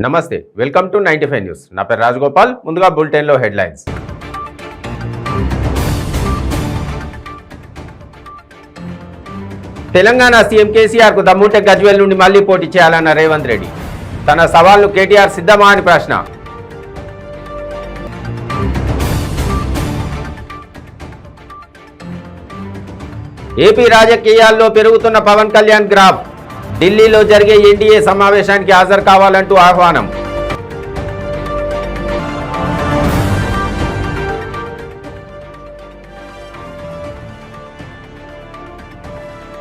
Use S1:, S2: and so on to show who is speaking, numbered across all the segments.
S1: నమస్తే welcome to 95 news. నా పేరు రాజగోపాల్. ముందుగా బులెటిన్లో హెడ్లైన్స్. తెలంగాణ సీఎం కేసీఆర్కు దమ్ముంటే గజ్వేల్ నుండి మళ్లీ పోటీ చేయాలన్న రేవంత్ రెడ్డి. తన సవాల్ను కేటీఆర్ సిద్ధమా అని ప్రశ్న. ఏపీ రాజకీయాల్లో పెరుగుతున్న పవన్ కళ్యాణ్ గ్రాఫ్. ఢిల్లీలో జరిగే ఎన్డీఏ సమావేశానికి హాజరు కావాలంటూ ఆహ్వానం.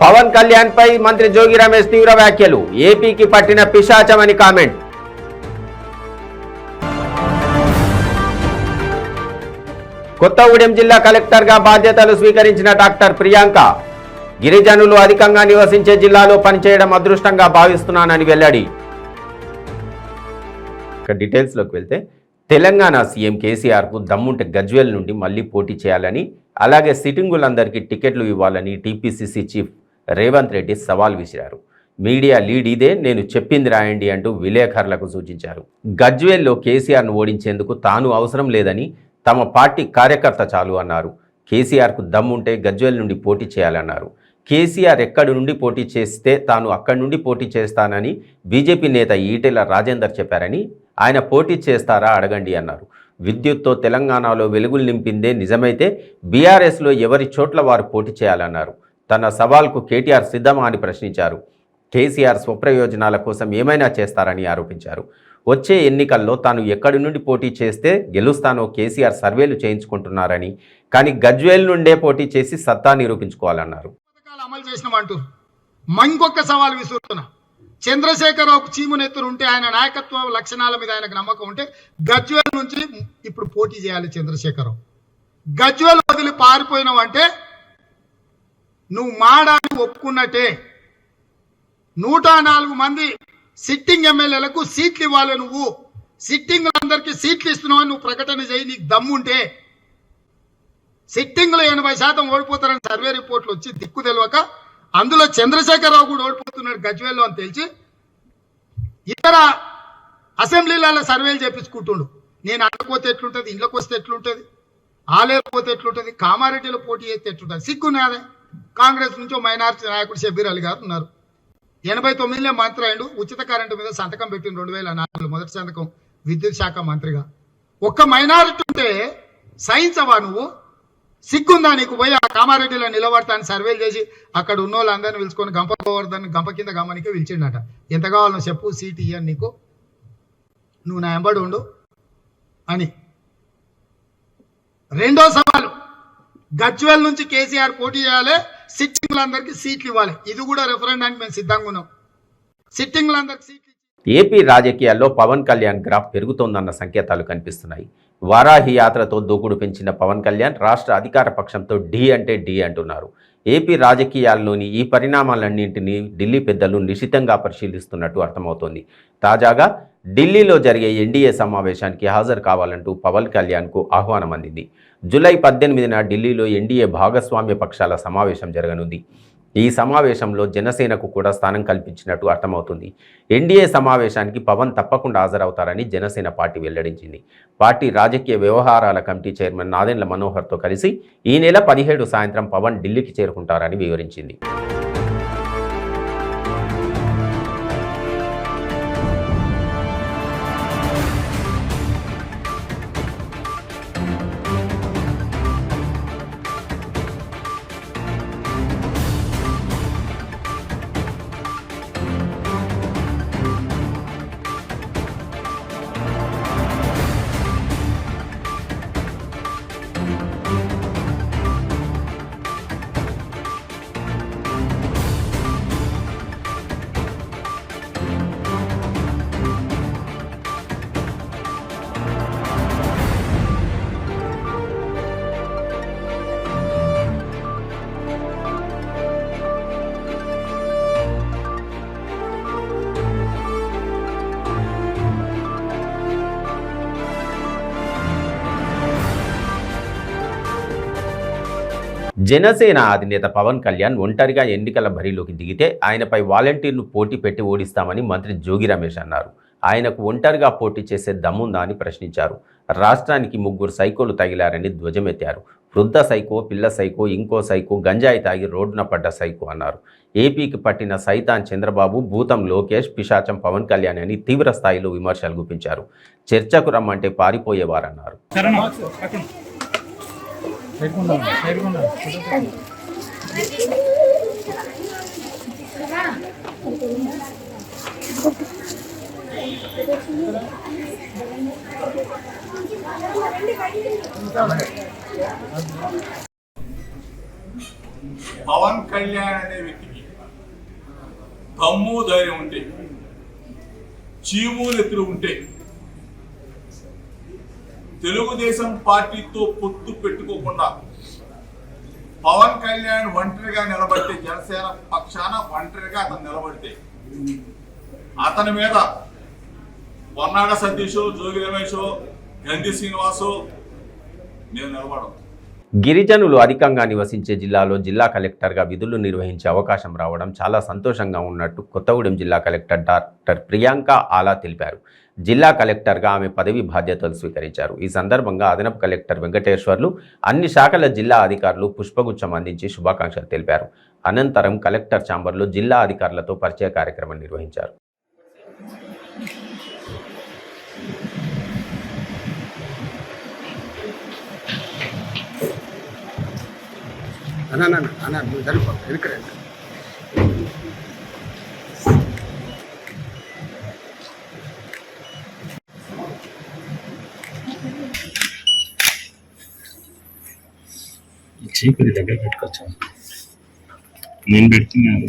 S1: పవన్ కళ్యాణ్ పై మంత్రి జోగి రమేష్ తీవ్ర వ్యాఖ్యలు. ఏపీకి పట్టిన పిశాచమని కామెంట్. కొత్తగూడెం జిల్లా కలెక్టర్గా బాధ్యతలు స్వీకరించిన డాక్టర్ ప్రియాంక. గిరిజనులు అధికంగా నివసించే జిల్లాలో పనిచేయడం అదృష్టంగా భావిస్తున్నానని వెల్లడి. డీటెయిల్స్లోకి వెళ్తే తెలంగాణ సీఎం కేసీఆర్కు దమ్ముంటే గజ్వేల్ నుండి మళ్లీ పోటీ చేయాలని, అలాగే సిట్టింగులందరికీ టికెట్లు ఇవ్వాలని టీపీసీసీ చీఫ్ రేవంత్ రెడ్డి సవాల్ విసిరారు. మీడియా లీడ్ ఇదే, నేను చెప్పింది రాయండి అంటూ విలేకరులకు సూచించారు. గజ్వేల్లో కేసీఆర్ను ఓడించేందుకు తాను అవసరం లేదని, తమ పార్టీ కార్యకర్త చాలు అన్నారు. కేసీఆర్కు దమ్ముంటే గజ్వేల్ నుండి పోటీ చేయాలన్నారు. కేసీఆర్ ఎక్కడి నుండి పోటీ చేస్తే తాను అక్కడి నుండి పోటీ చేస్తానని బీజేపీ నేత ఈటెల రాజేందర్ చెప్పారని, ఆయన పోటీ చేస్తారా అడగండి అన్నారు. విద్యుత్తో తెలంగాణలో వెలుగులు నింపిందే నిజమైతే బీఆర్ఎస్లో ఎవరి చోట్ల వారు పోటీ చేయాలన్నారు. తన సవాల్కు కేటీఆర్ సిద్ధమా అని ప్రశ్నించారు. కేసీఆర్ స్వప్రయోజనాల కోసం ఏమైనా చేస్తారని ఆరోపించారు. వచ్చే ఎన్నికల్లో తాను ఎక్కడి నుండి పోటీ చేస్తే గెలుస్తానో కేసీఆర్ సర్వేలు చేయించుకుంటున్నారని, కానీ గజ్వేల్ నుండే పోటీ చేసి సత్తా నిరూపించుకోవాలన్నారు.
S2: అమలు చేసినామంటూ ఇంకొక సవాల్ విసురుతున్నా. చంద్రశేఖరరావుకు చీమునెత్తురు ఉంటే, ఆయన నాయకత్వ లక్షణాల మీద ఆయనకు నమ్మకం ఉంటే గజ్వేల్ నుంచి ఇప్పుడు పోటీ చేయాలి చంద్రశేఖరరావు. గజ్వేల్ వదిలి పారిపోయినావు అంటే నువ్వు మాడాన్ని ఒప్పుకున్నట్టే. 104 మంది సిట్టింగ్ ఎమ్మెల్యేలకు సీట్లు ఇవ్వాలి. నువ్వు సిట్టింగ్లందరికీ సీట్లు ఇస్తున్నావు అని నువ్వు ప్రకటన చేయి. నీకు దమ్ముంటే సిట్టింగ్లో 80% ఓడిపోతారని సర్వే రిపోర్ట్లు వచ్చి దిక్కు తెలియక, అందులో చంద్రశేఖరరావు కూడా ఓడిపోతున్నాడు గజ్వేల్లో అని తెలిసి ఇతర అసెంబ్లీలలో సర్వేలు చేపించుకుంటుండు. నేను అడకపోతే ఎట్లుంటుంది, ఇంట్లోకి వస్తే ఎట్లుంటుంది, ఆలేకపోతే ఎట్లుంటుంది, కామారెడ్డిలో పోటీ చేస్తే ఎట్లుంటుంది. సిగ్గున్నాదే. కాంగ్రెస్ నుంచి మైనార్టీ నాయకుడు షబ్బీర్ అలీ గారు ఉన్నారు. 89లో మంత్రి అయ్యిండు. ఉచిత కరెంటు మీద సంతకం పెట్టిన 2004 మొదటి సంతకం విద్యుత్ శాఖ మంత్రిగా. ఒక్క మైనారిటీ ఉంటే సహించవా నువ్వు? సిగ్గుందా నీకు? పోయి ఆ కామారెడ్డిలో నిలబడతాను సర్వేలు చేసి అక్కడ ఉన్న వాళ్ళందరినీ పిలుచుకొని గంప గోవర్ధన్ గంప కింద గమనికే పిలిచిండట. ఎంత కావాలో చెప్పు, సీట్ ఇయ్యను నీకు, నువ్వు నా ఎంబడి ఉండు అని. రెండో సవాలు, గజ్వేల్ నుంచి కేసీఆర్ పోటీ చేయాలి, సిట్టింగ్లందరికీ సీట్లు ఇవ్వాలి. ఇది కూడా రెఫరెండానికి మేము సిద్ధంగా ఉన్నాం. సిట్టింగ్లందరికీ సీట్లు.
S1: ఏపీ రాజకీయాల్లో పవన్ కళ్యాణ్ గ్రాఫ్ పెరుగుతోందన్న సంకేతాలు కనిపిస్తున్నాయి. వారాహి యాత్రతో దూకుడు పెంచిన పవన్ కళ్యాణ్ రాష్ట్ర అధికార పక్షంతో ఢీ అంటే ఢీ అంటున్నారు. ఏపీ రాజకీయాల్లోని ఈ పరిణామాలన్నింటినీ ఢిల్లీ పెద్దలు నిశితంగా పరిశీలిస్తున్నట్టు అర్థమవుతోంది. తాజాగా ఢిల్లీలో జరిగే ఎన్డీఏ సమావేశానికి హాజరు కావాలంటూ పవన్ కళ్యాణ్కు ఆహ్వానం అందింది. జూలై 18న ఢిల్లీలో ఎన్డీఏ భాగస్వామ్య పక్షాల సమావేశం జరగనుంది. ఈ సమావేశంలో జనసేనకు కూడా స్థానం కల్పించినట్టు అర్థమవుతుంది. ఎన్డీఏ సమావేశానికి పవన్ తప్పకుండా హాజరవుతారని జనసేన పార్టీ వెల్లడించింది. పార్టీ రాజకీయ వ్యవహారాల కమిటీ చైర్మన్ నాదెండ్ల మనోహర్తో కలిసి ఈ నెల 17 సాయంత్రం పవన్ ఢిల్లీకి చేరుకుంటారని వివరించింది. జనసేన అధినేత పవన్ కళ్యాణ్ ఒంటరిగా ఎన్నికల బరిలోకి దిగితే ఆయనపై వాలంటీర్ను పోటీ పెట్టి ఓడిస్తామని మంత్రి జోగి రమేష్ అన్నారు. ఆయనకు ఒంటరిగా పోటీ చేసే దమ్ముందా అని ప్రశ్నించారు. రాష్ట్రానికి 3 సైకోలు తగిలారని ధ్వజమెత్తారు. వృద్ధ సైకో, పిల్ల సైకో, ఇంకో సైకో, గంజాయి తాగి రోడ్డున పడ్డ సైకో అన్నారు. ఏపీకి పట్టిన సైతాన్ చంద్రబాబు, భూతం లోకేష్, పిశాచం పవన్ కళ్యాణ్ అని తీవ్ర స్థాయిలో విమర్శలు గుప్పించారు. చర్చకు రమ్మంటే పారిపోయేవారన్నారు.
S3: పవన్ కళ్యాణ్ అనే వ్యక్తికి దమ్ము ధైర్యం ఉంటే, చీమూలెత్తులు ఉంటే తెలుగుదేశం పార్టీతో పొత్తు పెట్టుకోకుండా పవన్ కళ్యాణ్ ఒంటరిగా నిలబడితే, జనసేన పక్షాన ఒంటరిగా అతను నిలబడితే అతని మీద పొన్నాడ సతీషో, జోగి రమేషో, గంధి శ్రీనివాసో నేను నిలబడను.
S1: గిరిజనులు అధికంగా నివసించే జిల్లాలో జిల్లా కలెక్టర్గా విధులు నిర్వహించే అవకాశం రావడం చాలా సంతోషంగా ఉన్నట్టు కొత్తగూడెం జిల్లా కలెక్టర్ డాక్టర్ ప్రియాంక ఆలా తెలిపారు. జిల్లా కలెక్టర్గా ఆమె పదవి బాధ్యతలు స్వీకరించారు. ఈ సందర్భంగా అదనపు కలెక్టర్ వెంకటేశ్వర్లు, అన్ని శాఖల జిల్లా అధికారులు పుష్పగుచ్చం అందించి శుభాకాంక్షలు తెలిపారు. అనంతరం కలెక్టర్ ఛాంబర్లో జిల్లా అధికారులతో పరిచయ కార్యక్రమం నిర్వహించారు.
S4: చీకటి దగ్గర పెట్టుకోవచ్చు. నేను పెడుతున్నాను.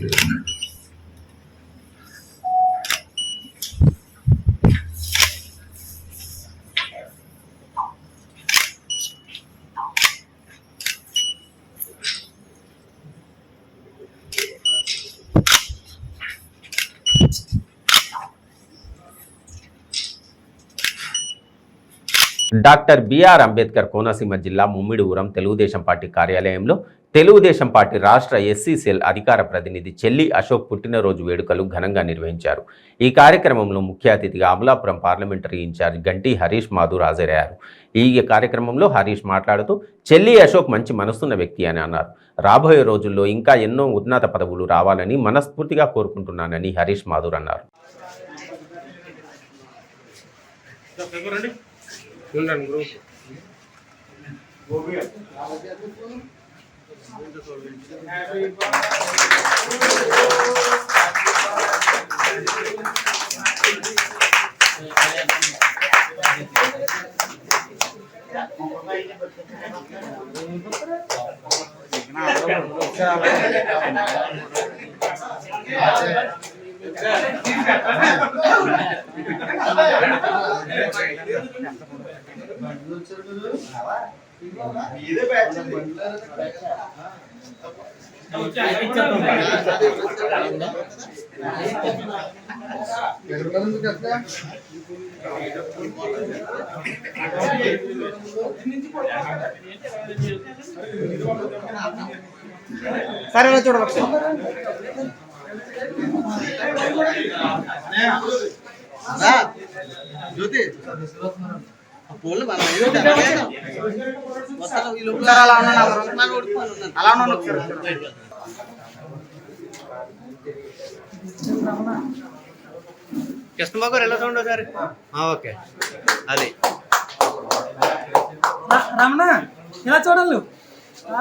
S1: డాక్టర్ బిఆర్ అంబేద్కర్ కోనసీమ జిల్లా ముమ్మిడివరం తెలుగుదేశం పార్టీ కార్యాలయంలో తెలుగుదేశం పార్టీ రాష్ట్ర ఎస్సీ సెల్ అధికార ప్రతినిధి చెల్లి అశోక్ పుట్టినరోజు వేడుకలు ఘనంగా నిర్వహించారు. ఈ కార్యక్రమంలో ముఖ్య అతిథిగా అమలాపురం పార్లమెంటరీ ఇన్ఛార్జ్ గంటి హరీష్ మాధుర్ హాజరయ్యారు. ఈ కార్యక్రమంలో హరీష్ మాట్లాడుతూ చెల్లి అశోక్ మంచి మనసున్న వ్యక్తి అని అన్నారు. రాబోయే రోజుల్లో ఇంకా ఎన్నో ఉన్నత పదవులు రావాలని మనస్ఫూర్తిగా కోరుకుంటున్నానని హరీష్ మాధుర్ అన్నారు.
S5: సరే చూడవచ్చు. జ్యోతి కృష్ణబాబు గారు ఎలా చూడండి సార్. ఓకే, అది
S6: రమణ ఇలా చూడాలి.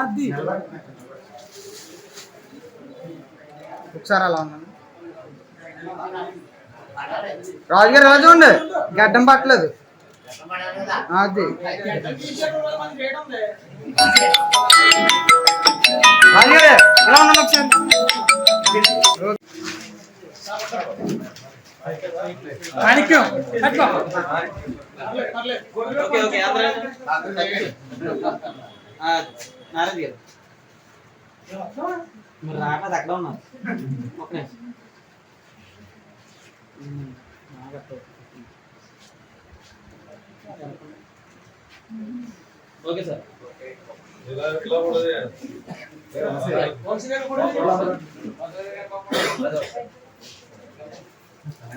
S6: అది
S5: ఒకసారి అలా ఉన్నాను. రాజుగారు ఎలా చూడండి, గడ్డం పట్టలేదు. అది రాజుగారు ఎలా ఉన్నాను ఒకసారి.
S6: మాణిక్యం
S5: నారాయణ గారు మీరు రాకపోతే అక్కడ ఉన్నారు. Okay sir.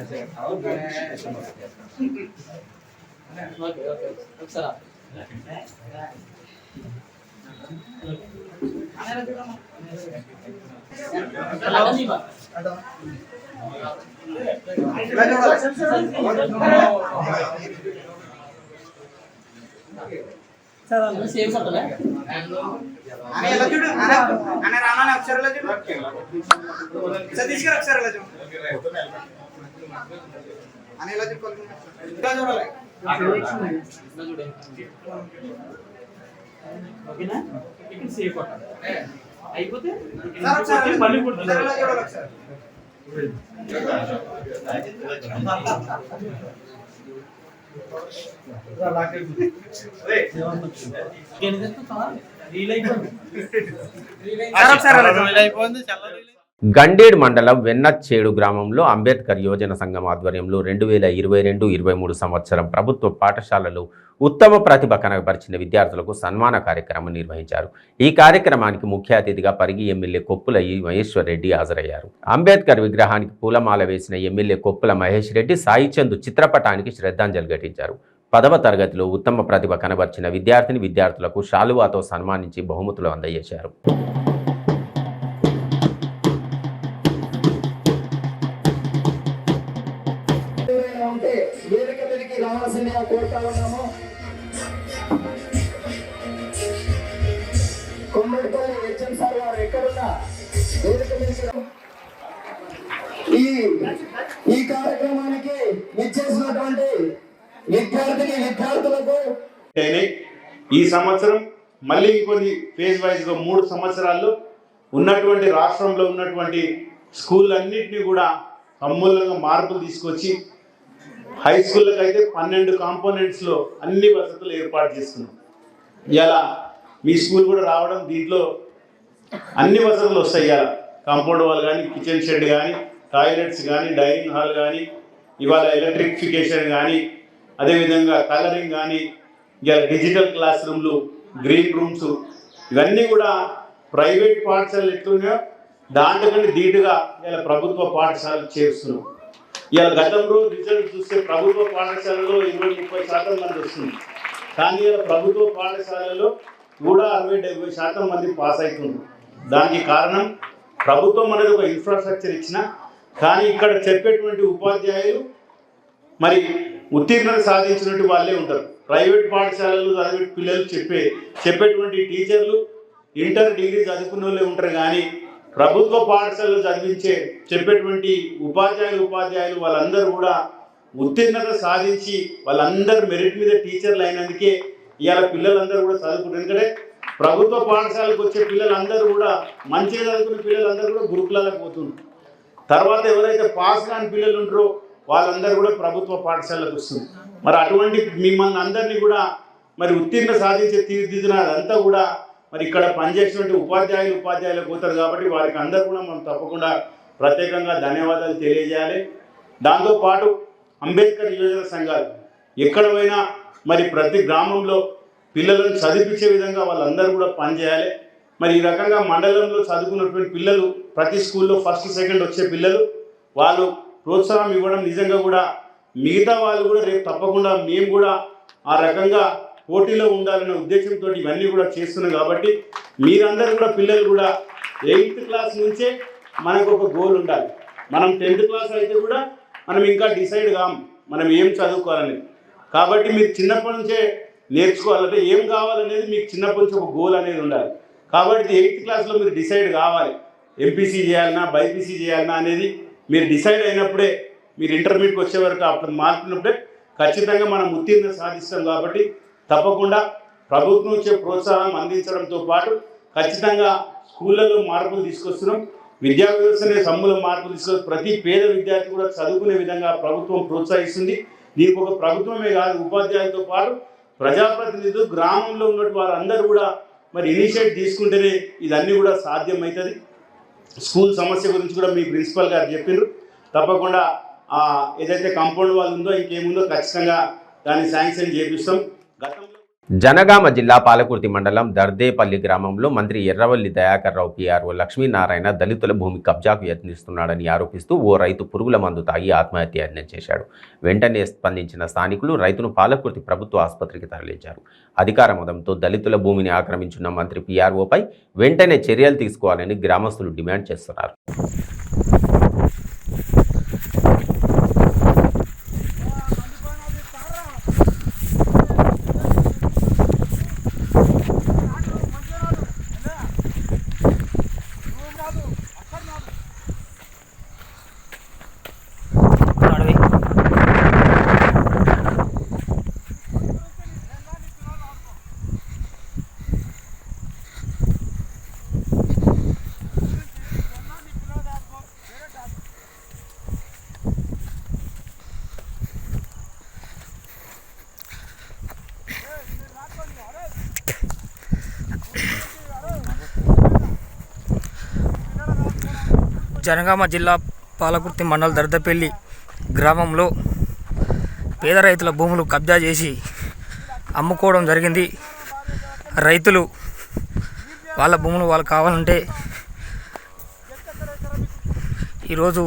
S6: సేమ్ ఫోటోలే అయిపోతే
S1: గండేడ్ మండలం వెన్నచ్చేడు గ్రామంలో అంబేద్కర్ యోజన సంఘం ఆధ్వర్యంలో 2022-23 సంవత్సరం ప్రభుత్వ పాఠశాలలో ఉత్తమ ప్రతిభ కనబరిచిన విద్యార్థులకు సన్మాన కార్యక్రమం నిర్వహించారు. ఈ కార్యక్రమానికి ముఖ్య అతిథిగా పరిగి ఎమ్మెల్యే కొప్పుల మహేశ్వర్ రెడ్డి హాజరయ్యారు. అంబేద్కర్ విగ్రహానికి పూలమాల వేసిన ఎమ్మెల్యే కొప్పుల మహేష్ రెడ్డి సాయిచంద్ చిత్రపటానికి శ్రద్ధాంజలి ఘటించారు. 10వ తరగతిలో ఉత్తమ ప్రతిభ కనబర్చిన విద్యార్థులకు శాలువాతో సన్మానించి బహుమతులు అందజేశారు.
S7: ఈ కార్యక్రమానికి విచ్చేసినటువంటి విద్యార్థులకు
S8: ఈ సంవత్సరం మళ్ళీ కొన్ని ఫేజ్ వైజ్గా 3 సంవత్సరాల్లో ఉన్నటువంటి రాష్ట్రంలో ఉన్నటువంటి స్కూళ్ళన్నింటినీ కూడా సమూలంగా మార్పులు తీసుకొచ్చి హై స్కూళ్ళకి అయితే 12 కాంపోనెంట్స్లో అన్ని వసతులు ఏర్పాటు చేస్తున్నాం. ఇలా మీ స్కూల్ కూడా రావడం, దీంట్లో అన్ని వసతులు వస్తాయి. ఇలా కాంపౌండ్ వాల్ కానీ, కిచెన్ షెడ్ కానీ, టాయిలెట్స్ కానీ, డైనింగ్ హాల్ కానీ, ఇవాళ ఎలక్ట్రిఫికేషన్ కానీ, అదేవిధంగా కలరింగ్ కానీ, ఇలా డిజిటల్ క్లాస్ రూమ్లు, గ్రీన్ రూమ్స్, ఇవన్నీ కూడా ప్రైవేట్ పాఠశాలలు ఎట్లున్నాయో దాంట్లోనే ధీటుగా ఇలా ప్రభుత్వ పాఠశాలలు చేస్తున్నాం. ఇలా గతంలో రిజల్ట్ చూస్తే ప్రభుత్వ పాఠశాలలో 20-30% మంది వస్తుంది. కానీ ఇలా ప్రభుత్వ పాఠశాలలో కూడా 60-70% మంది పాస్ అవుతున్నారు. దానికి కారణం ప్రభుత్వం అనేది ఒక ఇన్ఫ్రాస్ట్రక్చర్ ఇచ్చిన, కానీ ఇక్కడ చెప్పేటువంటి ఉపాధ్యాయులు మరి ఉత్తీర్ణత సాధించినట్టు వాళ్ళే ఉంటారు. ప్రైవేట్ పాఠశాలలు చదివే పిల్లలు చెప్పేటువంటి టీచర్లు ఇంటర్ డిగ్రీ చదువుకున్న వాళ్ళే ఉంటారు. కానీ ప్రభుత్వ పాఠశాలలో చెప్పేటువంటి ఉపాధ్యాయులు వాళ్ళందరూ కూడా ఉత్తీర్ణత సాధించి వాళ్ళందరూ మెరిట్ మీద టీచర్లు అయినందుకే ఇవాళ పిల్లలందరూ కూడా చదువుకుంటారు. ఎందుకంటే ప్రభుత్వ పాఠశాలకు వచ్చే పిల్లలందరూ కూడా మంచిగా చదువుకునే పిల్లలందరూ కూడా గురుకులాలకు పోతున్నారు. తర్వాత ఎవరైతే పాస్ కాని పిల్లలు ఉంటారో వాళ్ళందరూ కూడా ప్రభుత్వ పాఠశాలకు వస్తుంది. మరి అటువంటి మిమ్మల్ని అందరినీ కూడా మరి ఉత్తీర్ణ సాధించే తీర్చిదిద్దిన అదంతా కూడా మరి ఇక్కడ పనిచేసినటువంటి ఉపాధ్యాయులకు పోతారు. కాబట్టి వారికి అందరూ కూడా మనం తప్పకుండా ప్రత్యేకంగా ధన్యవాదాలు తెలియజేయాలి. దాంతోపాటు అంబేద్కర్ యోజన సంఘాలు ఎక్కడ పోయినా మరి ప్రతి గ్రామంలో పిల్లలను చదివించే విధంగా వాళ్ళందరూ కూడా పనిచేయాలి. మరి ఈ రకంగా మండలంలో చదువుకున్నటువంటి పిల్లలు ప్రతి స్కూల్లో 1st, 2nd వచ్చే పిల్లలు వాళ్ళు ప్రోత్సాహం ఇవ్వడం నిజంగా కూడా మిగతా వాళ్ళు కూడా రేపు తప్పకుండా మేము కూడా ఆ రకంగా పోటీలో ఉండాలనే ఉద్దేశంతో ఇవన్నీ కూడా చేస్తున్నాం. కాబట్టి మీరందరూ కూడా పిల్లలు కూడా 8th క్లాస్ నుంచే మనకు ఒక గోల్ ఉండాలి. మనం 10th క్లాస్ అయితే కూడా మనం ఇంకా డిసైడ్ కాము మనం ఏం చదువుకోవాలని. కాబట్టి మీరు చిన్నప్పటి నుంచే నేర్చుకోవాలంటే ఏం కావాలనేది మీకు చిన్నప్పటి నుంచి ఒక గోల్ అనేది ఉండాలి. కాబట్టి 8th క్లాస్లో మీరు డిసైడ్ కావాలి. ఎంపీసీ చేయాలన్నా బైపీసీ చేయాలన్నా అనేది మీరు డిసైడ్ అయినప్పుడే మీరు ఇంటర్మీడియట్కి వచ్చే వరకు అప్పుడు మార్పినప్పుడే ఖచ్చితంగా మనం ఉత్తీర్ణ సాధిస్తాం. కాబట్టి తప్పకుండా ప్రభుత్వం ఇచ్చే ప్రోత్సాహం అందించడంతో పాటు ఖచ్చితంగా స్కూళ్ళలో మార్పులు తీసుకొస్తున్నాం. విద్యా వ్యవస్థనే సమూల మార్పులు తీసుకొచ్చి ప్రతి పేద విద్యార్థి కూడా చదువుకునే విధంగా ప్రభుత్వం ప్రోత్సహిస్తుంది. దీనికి ఒక ప్రభుత్వమే కాదు, ఉపాధ్యాయులతో పాటు ప్రజాప్రతినిధులు, గ్రామంలో ఉన్నటువంటి వారందరూ కూడా మరి ఇనిషియేట్ తీసుకుంటేనే ఇదన్నీ కూడా సాధ్యమవుతుంది. స్కూల్ సమస్య గురించి కూడా మీ ప్రిన్సిపల్ గారు చెప్పారు. తప్పకుండా ఏదైతే కాంపౌండ్ వాల్ ఉందో ఇంకేముందో ఖచ్చితంగా దాన్ని శాంక్షన్ చేపిస్తాం.
S1: జనగామ జిల్లా పాలకుర్తి మండలం దర్దేపల్లి గ్రామంలో మంత్రి ఎర్రవల్లి దయాకర్ రావు పిఆర్ఓ లక్ష్మీనారాయణ దళితుల భూమి కబ్జాకు యత్నిస్తున్నాడని ఆరోపిస్తూ ఓ రైతు పురుగుల మందు తాగి ఆత్మహత్యాయత్నం చేశాడు. వెంటనే స్పందించిన స్థానికులు రైతును పాలకుర్తి ప్రభుత్వ ఆసుపత్రికి తరలించారు. అధికార మదంతో దళితుల భూమిని ఆక్రమించిన మంత్రి పిఆర్ఓపై వెంటనే చర్యలు తీసుకోవాలని గ్రామస్తులు డిమాండ్ చేస్తున్నారు.
S6: జనగామ జిల్లా పాలకుర్తి మండల దర్దపల్లి గ్రామంలో పేద రైతుల భూములు కబ్జా చేసి అమ్ముకోవడం జరిగింది. రైతులు వాళ్ళ భూములు వాళ్ళు కావాలంటే ఈరోజు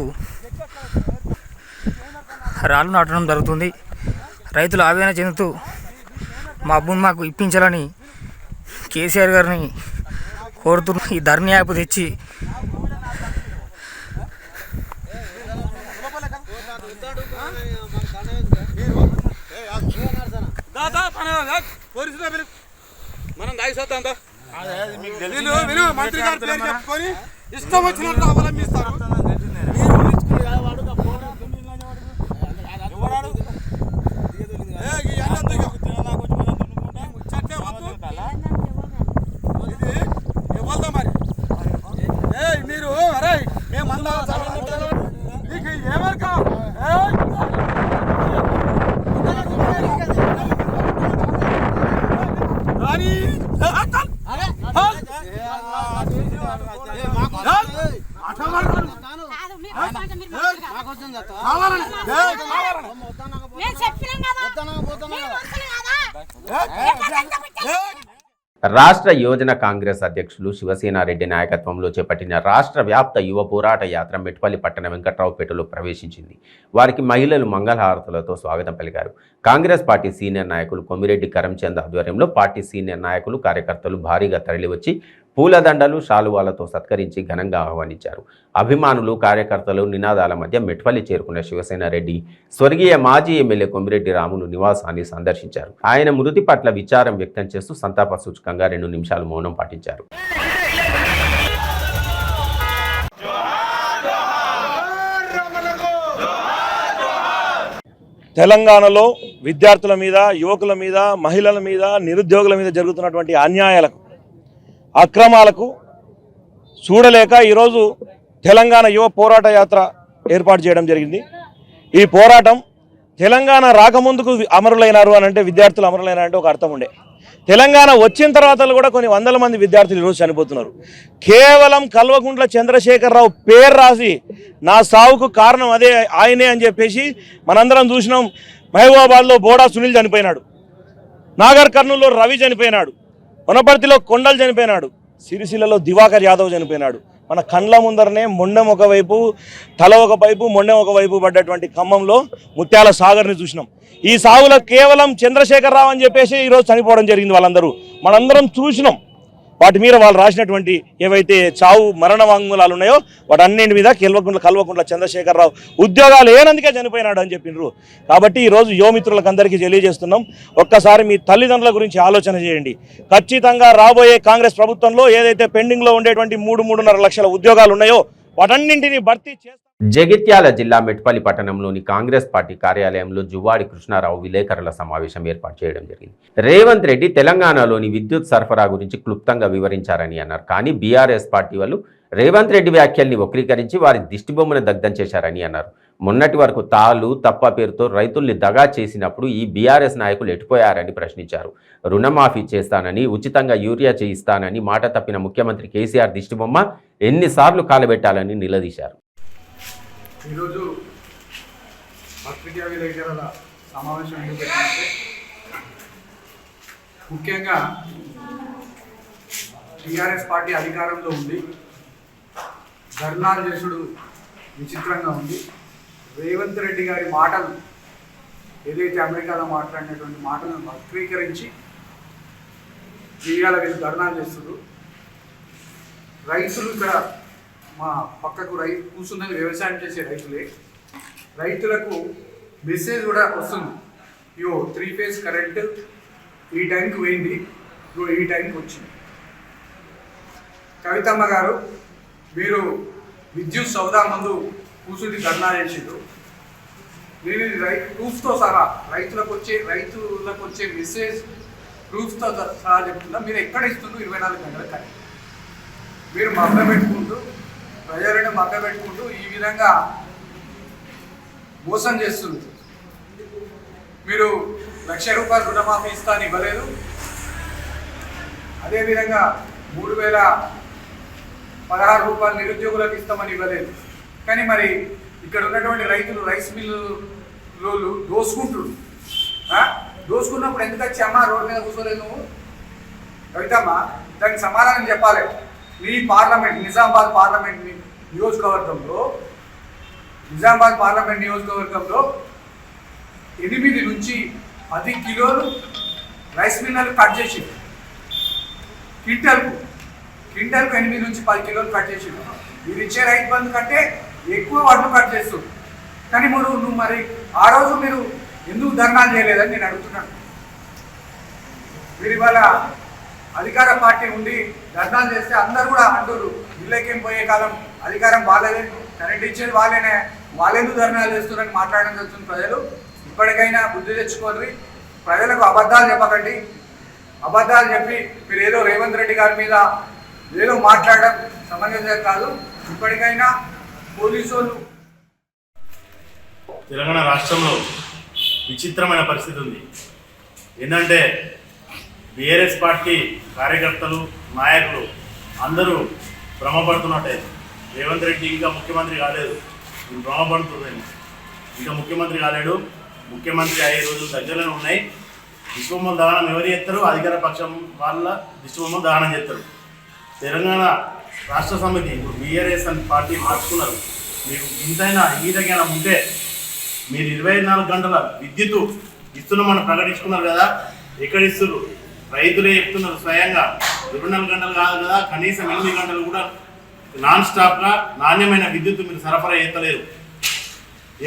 S6: రాళ్ళు నాటడం జరుగుతుంది. రైతులు ఆవేదన చెందుతూ మా భూమి మాకు ఇప్పించాలని కేసీఆర్ గారిని కోరుతూ ఈ ధరణి యాప్ తెచ్చి
S9: మనం దాగిపోతాం మంత్రి గారి పేరు చెప్పుకొని ఇష్టం వచ్చినట్టు అవలంబిస్తారు. మరి మీరు అరే మేము మీకు ఏమరక
S1: రాష్ట్ర యువజన కాంగ్రెస్ అధ్యక్షులు శివసేనారెడ్డి నాయకత్వంలో చేపట్టిన రాష్ట్ర వ్యాప్త యువ పోరాట యాత్ర మెట్పల్లి పట్టణ వెంకట్రావుపేటలో ప్రవేశించింది. వారికి మహిళలు మంగళహారతులతో స్వాగతం పలికారు. కాంగ్రెస్ పార్టీ సీనియర్ నాయకులు కొమిరెడ్డి కరంచంద్ ఆధ్వర్యంలో పార్టీ సీనియర్ నాయకులు కార్యకర్తలు భారీగా తరలివచ్చి పూలదండలు శాలువాలతో సత్కరించి ఘనంగా ఆహ్వానించారు. అభిమానులు కార్యకర్తలు నినాదాల మధ్య మెట్పల్లి చేరుకున్న శివసేనారెడ్డి స్వర్గీయ మాజీ ఎమ్మెల్యే కొమిరెడ్డి రాములు నివాసాన్ని సందర్శించారు. ఆయన మృతి పట్ల విచారం వ్యక్తం చేస్తూ సంతాప సూచకంగా 2 నిమిషాలు మౌనం పాటించారు.
S10: తెలంగాణలో విద్యార్థుల మీద, యువకుల మీద, మహిళల మీద, నిరుద్యోగుల మీద జరుగుతున్నటువంటి అన్యాయాలకు, అక్రమాలకు చూడలేక ఈరోజు తెలంగాణ యువ పోరాట యాత్ర ఏర్పాటు చేయడం జరిగింది. ఈ పోరాటం తెలంగాణ రాకముందుకు అమరులైనారు అని అంటే, విద్యార్థులు అమరులైనారంటే ఒక అర్థం ఉండే. తెలంగాణ వచ్చిన తర్వాత కూడా కొన్ని వందల మంది విద్యార్థులు ఈరోజు చనిపోతున్నారు. కేవలం కల్వకుంట్ల చంద్రశేఖరరావు పేరు రాసి నా సావుకు కారణం అదే ఆయనే అని చెప్పేసి మనందరం చూసినాం. మహబూబాబాద్లో బోడా సునీల్ చనిపోయినాడు, నాగర్ కర్నూలులో రవి చనిపోయినాడు, వనపర్తిలో కొండలు చనిపోయినాడు, సిరిసిల్లలో దివాకర్ యాదవ్ చనిపోయినాడు. మన కండ్ల ముందరనే మొండెం ఒకవైపు, తల ఒకవైపు, మొండెం ఒకవైపు పడ్డటువంటి ఖమ్మంలో ముత్యాల సాగర్ని చూసినాం. ఈ సాగులో కేవలం చంద్రశేఖరరావు అని చెప్పేసి ఈరోజు చనిపోవడం జరిగింది. వాళ్ళందరూ మనందరం చూసినాం. వాటి మీద వాళ్ళు రాసినటువంటి ఏవైతే చావు మరణ వాంగ్మూలాలు ఉన్నాయో వాటన్నింటి మీద కల్వకుంట్ల చంద్రశేఖరరావు ఉద్యోగాలు ఏనందుకే చనిపోయినాడు అని చెప్పినారు. కాబట్టి ఈరోజు యువమిత్రులకు అందరికీ తెలియజేస్తున్నాం, ఒక్కసారి మీ తల్లిదండ్రుల గురించి ఆలోచన చేయండి. ఖచ్చితంగా రాబోయే కాంగ్రెస్ ప్రభుత్వంలో ఏదైతే పెండింగ్లో ఉండేటువంటి 3.5 లక్షల ఉద్యోగాలు ఉన్నాయో వాటన్నింటినీ భర్తీ చేస్తారు.
S1: జగిత్యాల జిల్లా మెట్పల్లి పట్టణంలోని కాంగ్రెస్ పార్టీ కార్యాలయంలో జువ్వాడి కృష్ణారావు విలేకరుల సమావేశం ఏర్పాటు చేయడం జరిగింది. రేవంత్ రెడ్డి తెలంగాణలోని విద్యుత్ సరఫరా గురించి క్లుప్తంగా వివరించారని అన్నారు. కానీ బీఆర్ఎస్ పార్టీ వాళ్ళు రేవంత్ రెడ్డి వ్యాఖ్యల్ని వక్రీకరించి వారి దిష్టిబొమ్మను దగ్ధం చేశారని అన్నారు. మొన్నటి వరకు తాలు తప్ప పేరుతో రైతుల్ని దగా చేసినప్పుడు ఈ బీఆర్ఎస్ నాయకులు ఎటుపోయారని ప్రశ్నించారు. రుణమాఫీ చేస్తానని, ఉచితంగా యూరియా చేయిస్తానని మాట తప్పిన ముఖ్యమంత్రి కేసీఆర్ దిష్టిబొమ్మ ఎన్నిసార్లు కాలబెట్టాలని నిలదీశారు.
S11: ఈరోజు పత్రికా విలేకరుల సమావేశం ఎందుకు పెట్టినట్టే ముఖ్యంగా టీఆర్ఎస్ పార్టీ అధికారంలో ఉంది, ధర్నాలు చేసుడు విచిత్రంగా ఉంది. రేవంత్ రెడ్డి గారి మాటలు ఏదైతే అమెరికాలో మాట్లాడినటువంటి మాటలను వక్రీకరించి ఇవాళ వీళ్ళు ధర్నాలు చేస్తున్నారు. రైతులు ఇక్కడ మా పక్కకు రైతు కూర్చున్నది వ్యవసాయం చేసే రైతులే. రైతులకు మెసేజ్ కూడా వస్తుంది, ఇయో 3 ఫేజ్ కరెంట్ ఈ టైంకి పోయింది, ఈ టైంకి వచ్చింది. కవితమ్మ గారు, మీరు విద్యుత్ సౌదా ముందు కూర్చుని ధర్నా చేసిండ్రు. నేను ఇది ప్రూఫ్తో సహా రైతులకు వచ్చే మెసేజ్ ప్రూఫ్తో సహా చెప్తున్నా. మీరు ఎక్కడ ఇస్తుండ్రు 24 గంటల కరెంట్? మీరు మభ్యపెట్టుకుంటూ ప్రజలను మభ్యపెట్టుకుంటూ ఈ విధంగా మోసం చేస్తుంది. మీరు ₹1,00,000 రుణమాఫీ ఇస్తాను ఇవ్వలేదు, అదేవిధంగా 3,016 నిరుద్యోగులకు ఇస్తామని ఇవ్వలేదు. కానీ మరి ఇక్కడ ఉన్నటువంటి రైతులు రైస్ మిల్లులు దోసుకున్నప్పుడు ఎందుకు వచ్చి అమ్మ రోడ్డు మీద కూర్చోలేదు నువ్వు? కవితమ్మ, దానికి సమాధానం చెప్పాలి. మీ పార్లమెంట్ నిజామాబాద్ పార్లమెంట్ నియోజకవర్గంలో 8 నుంచి 10 కిలోలు రైస్ మిల్లర్లు కట్ చేసి క్వింటల్కు 8 నుంచి 10 కిలోలు కట్ చేసి మీరు ఇచ్చే రైతు బంధు కంటే ఎక్కువ వడ్లు కట్ చేస్తుంది. కానీ నువ్వు మరి ఆ రోజు మీరు ఎందుకు ధర్నాలు చేయలేదని నేను అడుగుతున్నాను. మీరు ఇవాళ అధికార పార్టీ ఉండి ధర్నాలు చేస్తే అందరూ కూడా అంటారు, ఇళ్ళకేం పోయే కాలం అధికారం వాళ్ళదే, కరెంట్ ఇచ్చేది వాళ్ళేనే, వాళ్ళెందుకు ధర్నాలు చేస్తున్నారని మాట్లాడడం జరుగుతుంది. ప్రజలు ఇప్పటికైనా బుద్ధి తెచ్చుకోండి, ప్రజలకు అబద్ధాలు చెప్పకండి. అబద్ధాలు చెప్పి మీరు ఏదో రేవంత్ రెడ్డి గారి మీద ఏదో మాట్లాడడం సమంజసం కాదు. ఇప్పటికైనా పోలీసు
S8: తెలంగాణ రాష్ట్రంలో విచిత్రమైన పరిస్థితి ఉంది. ఏంటంటే బీఆర్ఎస్ పార్టీ కార్యకర్తలు నాయకులు అందరూ భ్రమపడుతున్నట్టే. రేవంత్ రెడ్డి ఇంకా ముఖ్యమంత్రి కాలేదు, నేను భ్రమపడుతున్నాను. ఇంకా ముఖ్యమంత్రి కాలేడు, ముఖ్యమంత్రి అయ్యే రోజులు దగ్గరలోనే ఉన్నాయి. దిష్టిబొమ్మల దహనం ఎవరు చేస్తారు? అధికార పక్షం వాళ్ళ దిష్టిబొమ్మల దహనం చేస్తారు. తెలంగాణ రాష్ట్ర సమితి ఇప్పుడు బీఆర్ఎస్ అని పార్టీ మార్చుకున్నారు. మీకు ఇంతైనా ఈదకైనా ఉంటే మీరు 24 గంటల విద్యుత్ ఇస్తున్నామని ప్రకటించుకున్నారు కదా, ఎక్కడ ఇస్తున్నారు? రైతులే చెప్తున్నారు స్వయంగా 24 గంటలు కాదు కదా, కనీసం 8 గంటలు కూడా నాన్ స్టాప్గా నాణ్యమైన విద్యుత్ మీరు సరఫరా చేస్తలేరు.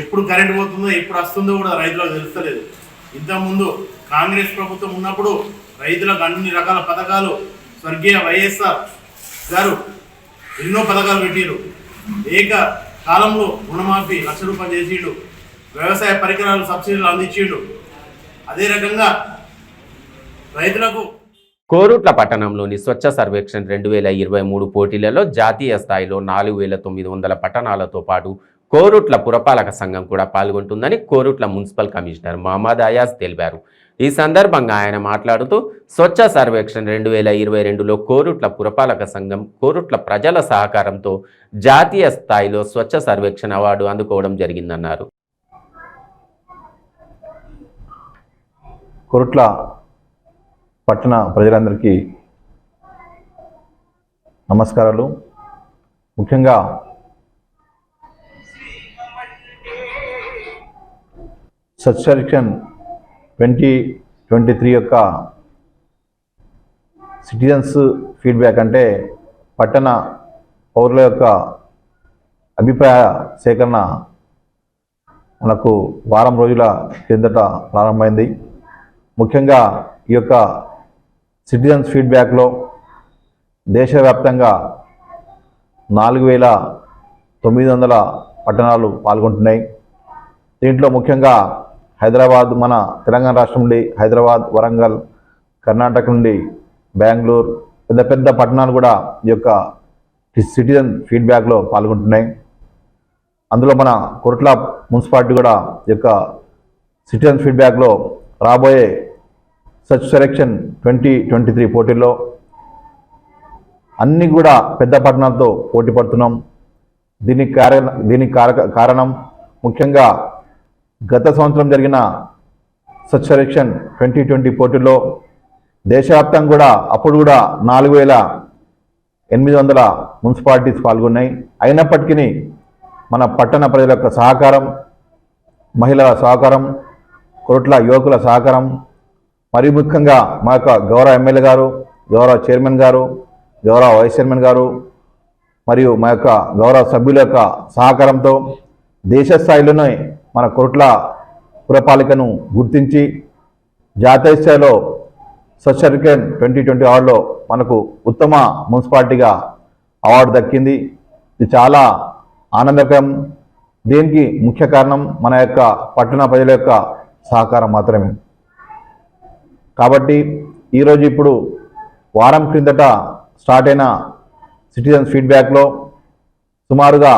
S8: ఎప్పుడు కరెంట్ పోతుందో ఎప్పుడు వస్తుందో కూడా రైతులకు తెలుస్తలేదు. ఇంతకుముందు కాంగ్రెస్ ప్రభుత్వం ఉన్నప్పుడు రైతులకు అన్ని రకాల పథకాలు స్వర్గీయ వైఎస్ఆర్ గారు ఎన్నో పథకాలు పెట్టిరు. ఏక కాలంలో రుణమాఫీ ₹1,00,000 చేసిండు, వ్యవసాయ పరికరాలు సబ్సిడీలు అందించిండు. అదే రకంగా రైతులకు
S1: కోరుట్ల పట్టణంలోని స్వచ్ఛ సర్వేక్షణ్ 2023 పోటీలలో జాతీయ స్థాయిలో 4,900 పట్టణాలతో పాటు కోరుట్ల పురపాలక సంఘం కూడా పాల్గొంటుందని కోరుట్ల మున్సిపల్ కమిషనర్ మహమ్మద్ అయాజ్ తెలిపారు. ఈ సందర్భంగా ఆయన మాట్లాడుతూ స్వచ్ఛ సర్వేక్షణ్ 2022లో కోరుట్ల పురపాలక సంఘం కోరుట్ల ప్రజల సహకారంతో జాతీయ స్థాయిలో స్వచ్ఛ సర్వేక్షణ్ అవార్డు అందుకోవడం జరిగిందన్నారు.
S12: కోరుట్ల పట్టణ ప్రజలందరికీ నమస్కారాలు. ముఖ్యంగా స్వచ్ఛ సర్వేక్షణ్ 2023 యొక్క సిటిజన్స్ ఫీడ్బ్యాక్ అంటే పట్టణ పౌరుల యొక్క అభిప్రాయ సేకరణ మనకు వారం రోజుల కిందట ప్రారంభమైంది. ముఖ్యంగా ఈ యొక్క సిటిజన్స్ ఫీడ్బ్యాక్లో దేశవ్యాప్తంగా 4,900 పట్టణాలు పాల్గొంటున్నాయి. దీంట్లో ముఖ్యంగా హైదరాబాద్, మన తెలంగాణ రాష్ట్రం నుండి హైదరాబాద్, వరంగల్, కర్ణాటక నుండి బెంగళూరు, పెద్ద పెద్ద పట్టణాలు కూడా ఈ యొక్క సిటిజన్ ఫీడ్బ్యాక్లో పాల్గొంటున్నాయి. అందులో మన కోరుట్ల మున్సిపాలిటీ కూడా ఈ యొక్క సిటిజన్ ఫీడ్బ్యాక్లో రాబోయే స్వచ్ఛ సర్వేక్షణ్ 2023 పోటీల్లో అన్నీ కూడా పెద్ద పట్టణాలతో పోటీ పడుతున్నాం. దీనికి కారణం ముఖ్యంగా గత సంవత్సరం జరిగిన స్వచ్ఛ సర్వేక్షణ్ 2020 పోటీల్లో దేశవ్యాప్తంగా కూడా అప్పుడు కూడా 4,800 మున్సిపాలిటీస్ పాల్గొన్నాయి. అయినప్పటికీ మన పట్టణ ప్రజల యొక్క సహకారం, మహిళల సహకారం, కొరట్ల యువకుల సహకారం, మరి ముఖ్యంగా మా యొక్క గౌరవ ఎమ్మెల్యే గారు, గౌరవ చైర్మన్ గారు, గౌరవ వైస్ చైర్మన్ గారు మరియు మా యొక్క గౌరవ సభ్యుల యొక్క సహకారంతో దేశ స్థాయిలోనే మన కొరట్ల పురపాలికను గుర్తించి జాతీయ స్థాయిలో స్వచ్ఛ సర్వేక్షణ్ 2020 అవార్డులో మనకు ఉత్తమ మున్సిపాలిటీగా అవార్డు దక్కింది. ఇది చాలా ఆనందకరం. దీనికి ముఖ్య కారణం మన యొక్క పట్టణ ప్రజల యొక్క సహకారం మాత్రమే. కాబట్టి ఈరోజు ఇప్పుడు వారం క్రిందట స్టార్ట్ అయిన సిటిజన్స్ ఫీడ్బ్యాక్లో సుమారుగా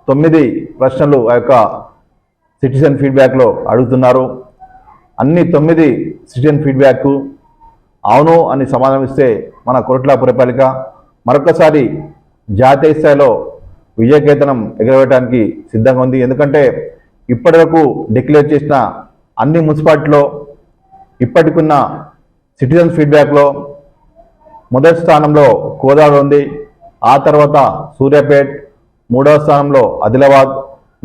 S12: 9 ప్రశ్నలు ఆ యొక్క సిటిజన్ ఫీడ్బ్యాక్లో అడుగుతున్నారు. అన్ని 9 సిటిజన్ ఫీడ్బ్యాక్ అవును అని సమాధానం ఇస్తే మన కొరట్ల పురపాలిక మరొకసారి జాతీయ స్థాయిలో విజయకేతనం ఎగరవేయడానికి సిద్ధంగా ఉంది. ఎందుకంటే ఇప్పటివరకు డిక్లేర్ చేసిన అన్ని మున్సిపాలిటీలో ఇప్పటికున్న సిటిజన్ ఫీడ్బ్యాక్లో మొదటి స్థానంలో కోదాడ ఉంది. ఆ తర్వాత సూర్యాపేట్, 3వ స్థానంలో ఆదిలాబాద్,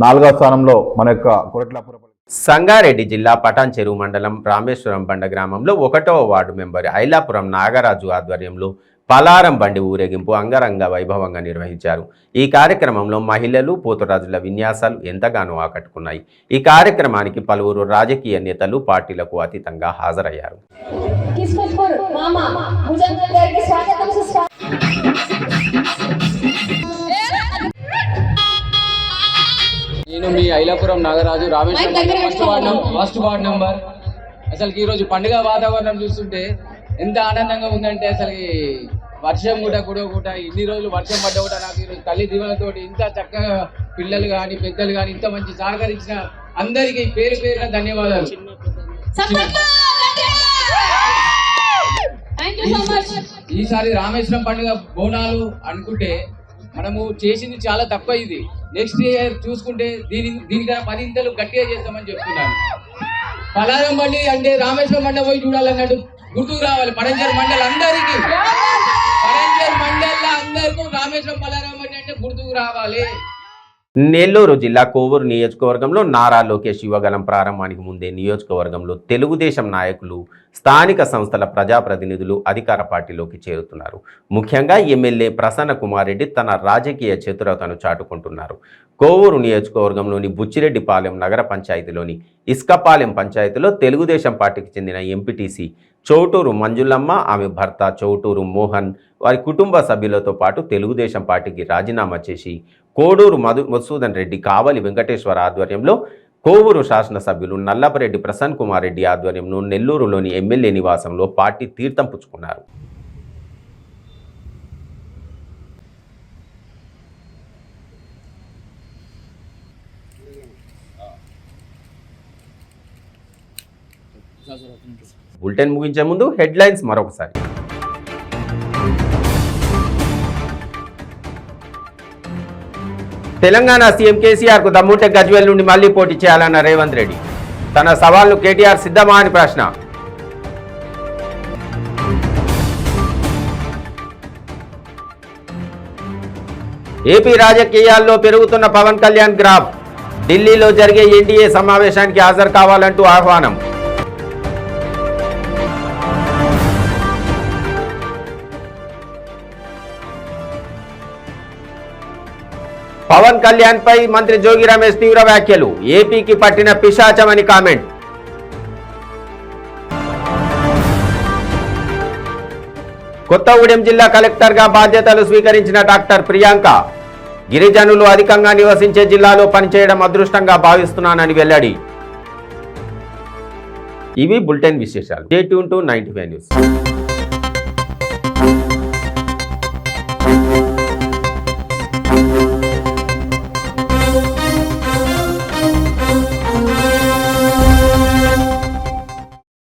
S12: 4వ స్థానంలో మన యొక్క కొరట్ల పురపాలిక.
S1: సంగారెడ్డి జిల్లా పటాన్ చెరువు మండలం రామేశ్వరం బండ గ్రామంలో 1వ వార్డు మెంబర్ ఐలాపురం నాగరాజు ఆధ్వర్యంలో పలారం బండి ఊరేగింపు అంగరంగ వైభవంగా నిర్వహించారు. ఈ కార్యక్రమంలో మహిళలు, పోతురాజుల విన్యాసాలు ఎంతగానో ఆకట్టుకున్నాయి. ఈ కార్యక్రమానికి పలువురు రాజకీయ నేతలు పార్టీలకు అతీతంగా హాజరయ్యారు.
S13: నేను మీ Ailapuram Nagaraju, Rameswaram first ward number. అసలు ఈరోజు పండుగ వాతావరణం చూస్తుంటే ఎంత ఆనందంగా ఉందంటే అసలు వర్షం కూడా ఇన్ని రోజులు వర్షం పడ్డా కూడా నాకు ఈరోజు తల్లి దీవెనతో ఇంత చక్కగా పిల్లలు కానీ పెద్దలు కానీ ఇంత మంచి సహకరించిన అందరికీ పేరు పేరున ధన్యవాదాలు. ఈసారి రామేశ్వరం పండుగ బోనాలు అనుకుంటే మనము చేసింది చాలా తక్కువ. ఇది నెక్స్ట్ ఇయర్ చూసుకుంటే దీనికన్నా 10 ఇంతలు గట్టిగా చేస్తామని చెప్తున్నాను. పలారం బండి అంటే రామేశ్వరం మండలం పోయి చూడాలన్నట్టు గుర్తుకు రావాలి. పడంజర్ మండలి అందరికీ రామేశ్వరం పలారం బండి అంటే గుర్తుకు రావాలి.
S1: నెల్లూరు జిల్లా కోవూరు నియోజకవర్గంలో నారా లోకేష్ యువగలం ప్రారంభానికి ముందే నియోజకవర్గంలో తెలుగుదేశం నాయకులు, స్థానిక సంస్థల ప్రజాప్రతినిధులు అధికార పార్టీలోకి చేరుతున్నారు. ముఖ్యంగా ఎమ్మెల్యే ప్రసన్న కుమార్ రెడ్డి తన రాజకీయ చతురతను చాటుకుంటున్నారు. కోవూరు నియోజకవర్గంలోని బుచ్చిరెడ్డిపాలెం నగర పంచాయతీలోని ఇస్కపాలెం పంచాయతీలో తెలుగుదేశం పార్టీకి చెందిన ఎంపీటీసీ చౌటూరు మంజులమ్మ, ఆమె భర్త చౌటూరు మోహన్, వారి కుటుంబ సభ్యులతో పాటు తెలుగుదేశం పార్టీకి రాజీనామా చేసి కోడూరు మధుసూదన్ రెడ్డి, కావలి వెంకటేశ్వర ఆధ్వర్యంలో కోవూరు శాసనసభ్యులు నల్లపరెడ్డి ప్రసన్న కుమార్ రెడ్డి ఆధ్వర్యంలో నెల్లూరులోని ఎమ్మెల్యే నివాసంలో పార్టీ తీర్థం పుచ్చుకున్నారు. బులెటిన్ ముగించే ముందు హెడ్లైన్స్ మరొకసారి. తెలంగాణ సీఎం కేసీఆర్కు దమ్ముంటే గజ్వేల్ నుండి మళ్లీ పోటీ చేయాలన్న రేవంత్ రెడ్డి. తన సవాల్ను కేటీఆర్ సిద్ధమా అని ప్రశ్న. ఏపీ రాజకీయాల్లో పెరుగుతున్న పవన్ కళ్యాణ్ గ్రాఫ్. ఢిల్లీలో జరిగే ఎన్డీఏ సమావేశానికి హాజరు కావాలంటూ ఆహ్వానం. పవన్ కళ్యాణ్ పై మంత్రి జోగి రమేష్ తీవ్ర వ్యాఖ్యలు. ఏపీకి పట్టిన పిశాచమని కామెంట్. కొత్తగూడెం జిల్లా కలెక్టర్గా బాధ్యతలు స్వీకరించిన డాక్టర్ ప్రియాంక. గిరిజనులు అధికంగా నివసించే జిల్లాలో పనిచేయడం అదృష్టంగా భావిస్తున్నానని వెల్లడి. ఇవి బులెటిన్ విశేషాలు. Stay tune to 95 news.